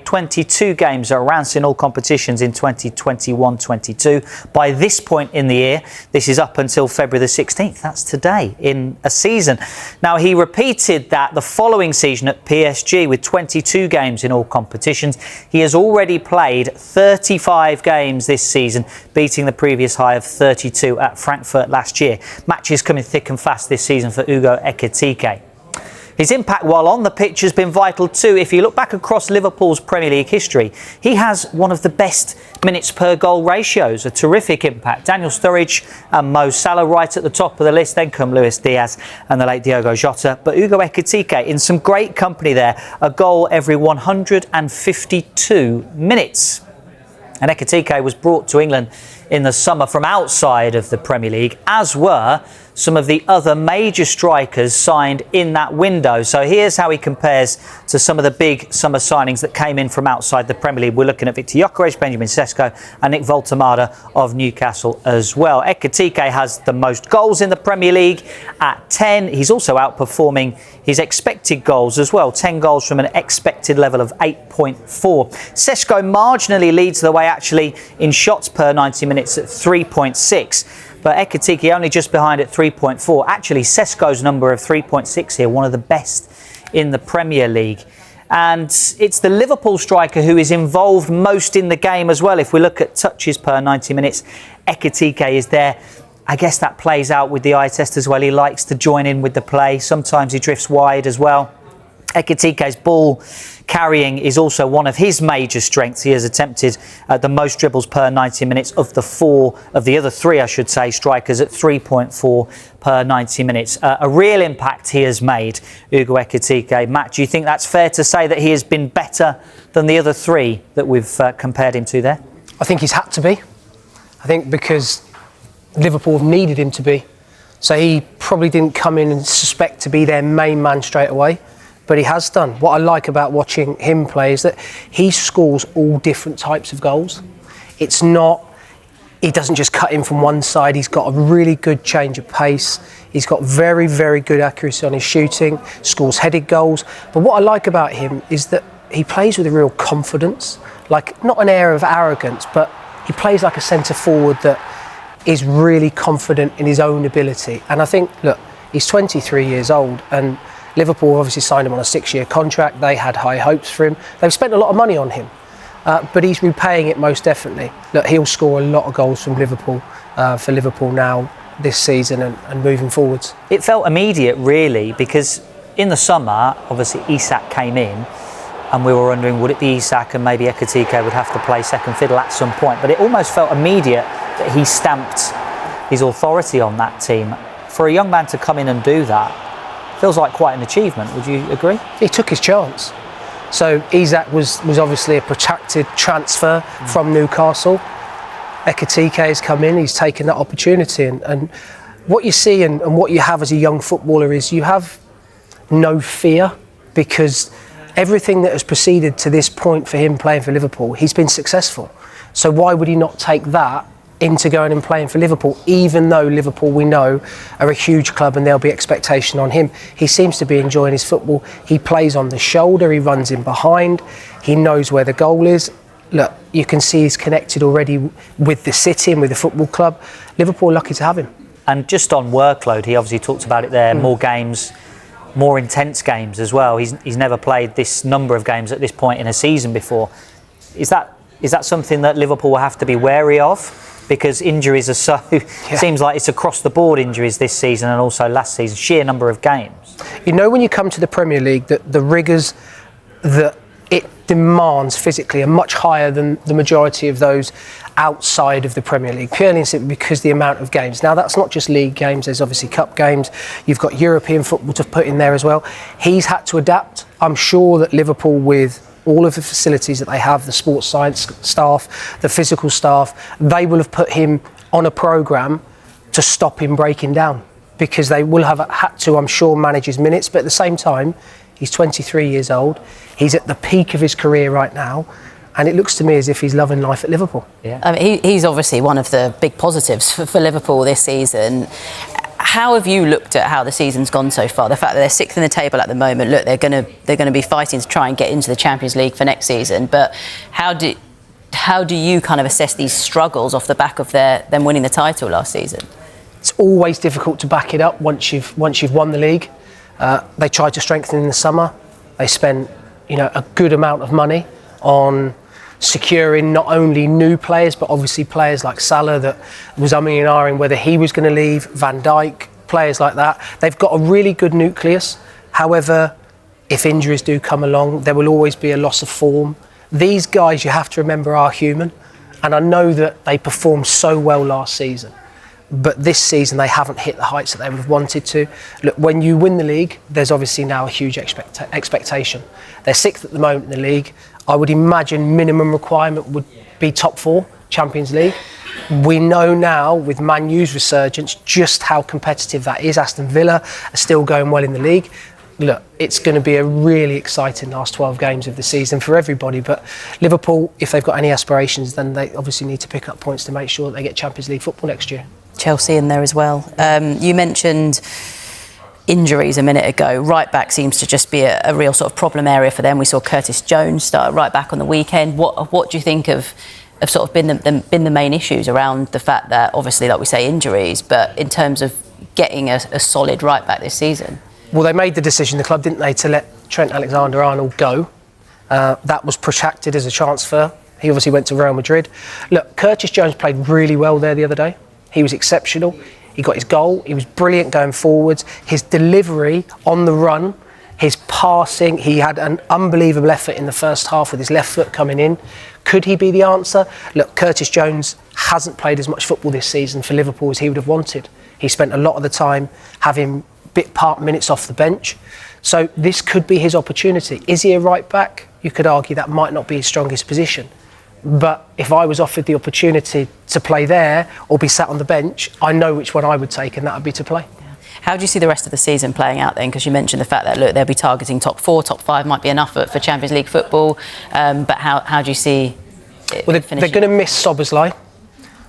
22 games at Reims in all competitions in 2021-22. By this point in the year, this is up until February the 16th. That's today in a season. Now, he repeated that the following season at PSG with 22 games in all competitions. He has already played 35 games this season, beating the previous high of 32 at Frankfurt last year. Matches coming thick and fast this season for Hugo Ekitike. His impact while on the pitch has been vital too. If you look back across Liverpool's Premier League history, he has one of the best minutes per goal ratios, a terrific impact. Daniel Sturridge and Mo Salah right at the top of the list, then come Luis Diaz and the late Diogo Jota. But Hugo Ekitike in some great company there, a goal every 152 minutes. And Ekitike was brought to England in the summer from outside of the Premier League, as were some of the other major strikers signed in that window. So here's how he compares to some of the big summer signings that came in from outside the Premier League. We're looking at Victor Gyökeres, Benjamin Sesko and Nick Voltemade of Newcastle as well. Ekitike has the most goals in the Premier League at 10. He's also outperforming his expected goals as well. 10 goals from an expected level of 8.4. Sesko marginally leads the way actually in shots per 90 minutes at 3.6. But Ekitike only just behind at 3.4. Actually, Sesko's number of 3.6 here, one of the best in the Premier League. And it's the Liverpool striker who is involved most in the game as well. If we look at touches per 90 minutes, Ekitike is there. I guess that plays out with the eye test as well. He likes to join in with the play. Sometimes he drifts wide as well. Ekitike's ball carrying is also one of his major strengths. He has attempted the most dribbles per 90 minutes of the other three, I should say, strikers at 3.4 per 90 minutes. A real impact he has made, Hugo Ekitike. Matt, do you think that's fair to say that he has been better than the other three that we've compared him to there? I think he's had to be. I think because Liverpool have needed him to be. So he probably didn't come in and suspect to be their main man straight away. But he has done. What I like about watching him play is that he scores all different types of goals. It's not, he doesn't just cut in from one side. He's got a really good change of pace. He's got very, very good accuracy on his shooting, scores headed goals. But what I like about him is that he plays with a real confidence, like not an air of arrogance, but he plays like a centre forward that is really confident in his own ability. And I think, look, he's 23 years old and Liverpool obviously signed him on a 6-year contract. They had high hopes for him. They've spent a lot of money on him, but he's repaying it most definitely. Look, he'll score a lot of goals from Liverpool for Liverpool now this season and moving forwards. It felt immediate, really, because in the summer, obviously, Isak came in, and we were wondering, would it be Isak and maybe Ekitike would have to play second fiddle at some point? But it almost felt immediate that he stamped his authority on that team. For a young man to come in and do that, feels like quite an achievement. Would you agree? He took his chance. So Isak was obviously a protracted transfer from Newcastle. Ekitike has come in, he's taken that opportunity. And what you see and what you have as a young footballer is you have no fear, because everything that has proceeded to this point for him playing for Liverpool, he's been successful. So why would he not take that into going and playing for Liverpool, even though Liverpool, we know, are a huge club and there'll be expectation on him? He seems to be enjoying his football. He plays on the shoulder, he runs in behind, he knows where the goal is. Look, you can see he's connected already with the city and with the football club. Liverpool are lucky to have him. And just on workload, he obviously talked about it there, more games, more intense games as well. He's never played this number of games at this point in a season before. Is that something that Liverpool will have to be wary of? Because injuries are seems like it's across the board injuries this season and also last season, sheer number of games. You know, when you come to the Premier League, that the rigours that it demands physically are much higher than the majority of those outside of the Premier League, purely and simply because the amount of games. Now, that's not just league games, there's obviously cup games, you've got European football to put in there as well. He's had to adapt. I'm sure that Liverpool, with all of the facilities that they have, the sports science staff, the physical staff, they will have put him on a programme to stop him breaking down, because they will have had to, I'm sure, manage his minutes. But at the same time, he's 23 years old. He's at the peak of his career right now. And it looks to me as if he's loving life at Liverpool. Yeah. I mean, he's obviously one of the big positives for Liverpool this season. How have you looked at how the season's gone so far? The fact that they're sixth in the table at the moment. Look, they're going to be fighting to try and get into the Champions League for next season. But how do you kind of assess these struggles off the back of them winning the title last season? It's always difficult to back it up once you've won the league. They tried to strengthen in the summer. They spent a good amount of money on securing not only new players but obviously players like Salah that was umming and ahhing whether he was going to leave, Van Dijk, players like that. They've got a really good nucleus. However, if injuries do come along, there will always be a loss of form. These guys, you have to remember, are human, and I know that they performed so well last season, but this season they haven't hit the heights that they would have wanted to. Look, when you win the league, there's obviously now a huge expectation. They're sixth at the moment in the league. I would imagine minimum requirement would be top 4, Champions League. We know now with Man U's resurgence just how competitive that is. Aston Villa are still going well in the league. Look, it's going to be a really exciting last 12 games of the season for everybody, but Liverpool, if they've got any aspirations, then they obviously need to pick up points to make sure that they get Champions League football next year. Chelsea in there as well. You mentioned injuries a minute ago. Right back seems to just be a real sort of problem area for them. We saw Curtis Jones start right back on the weekend. What do you think have sort of been the main issues around the fact that, obviously, like we say, injuries, but in terms of getting a solid right back this season? Well, they made the decision, the club, didn't they, to let Trent Alexander-Arnold go. That was protracted as a transfer. He obviously went to Real Madrid. Look, Curtis Jones played really well there the other day. He was exceptional. He got his goal. He was brilliant going forwards. His delivery on the run, his passing, he had an unbelievable effort in the first half with his left foot coming in. Could he be the answer? Look, Curtis Jones hasn't played as much football this season for Liverpool as he would have wanted. He spent a lot of the time having bit part minutes off the bench. So this could be his opportunity. Is he a right back? You could argue that might not be his strongest position. But if I was offered the opportunity to play there or be sat on the bench, I know which one I would take, and that would be to play. How do you see the rest of the season playing out then? Because you mentioned the fact that, look, they'll be targeting top 4, top 5 might be enough for Champions League football. But how do you see it finishing? They're going to miss Szoboszlai,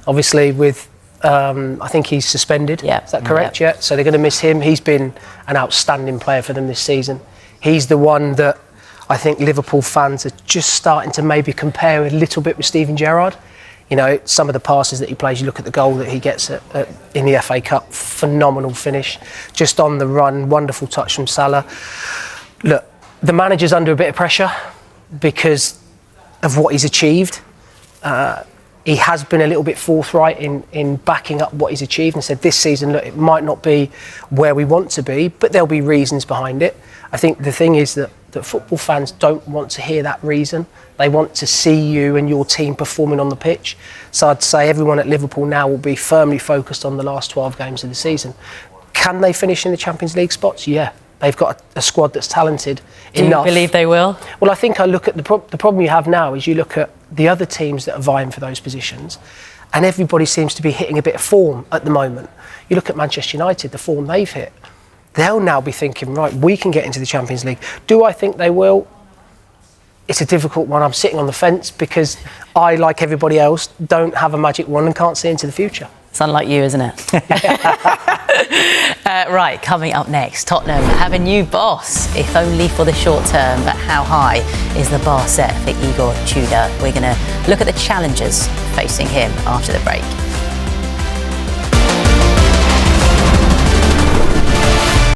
obviously, with I think he's suspended. Yeah. Is that correct? Yeah. So they're going to miss him. He's been an outstanding player for them this season. He's the one that I think Liverpool fans are just starting to maybe compare a little bit with Steven Gerrard. Some of the passes that he plays, you look at the goal that he gets in the FA Cup, phenomenal finish, just on the run, wonderful touch from Salah. Look, the manager's under a bit of pressure because of what he's achieved. He has been a little bit forthright in backing up what he's achieved and said this season, look, it might not be where we want to be, but there'll be reasons behind it. I think the thing is that football fans don't want to hear that reason. They want to see you and your team performing on the pitch. So I'd say everyone at Liverpool now will be firmly focused on the last 12 games of the season. Can they finish in the Champions League spots? Yeah. They've got a squad that's talented enough. Do you believe they will? Well, I think I look at the problem you have now is you look at the other teams that are vying for those positions, and everybody seems to be hitting a bit of form at the moment. You look at Manchester United, the form they've hit. They'll now be thinking, right, we can get into the Champions League. Do I think they will? It's a difficult one. I'm sitting on the fence because I, like everybody else, don't have a magic wand and can't see into the future. It's unlike you, isn't it? Right, coming up next, Tottenham have a new boss, if only for the short term, but how high is the bar set for Igor Tudor? We're going to look at the challenges facing him after the break.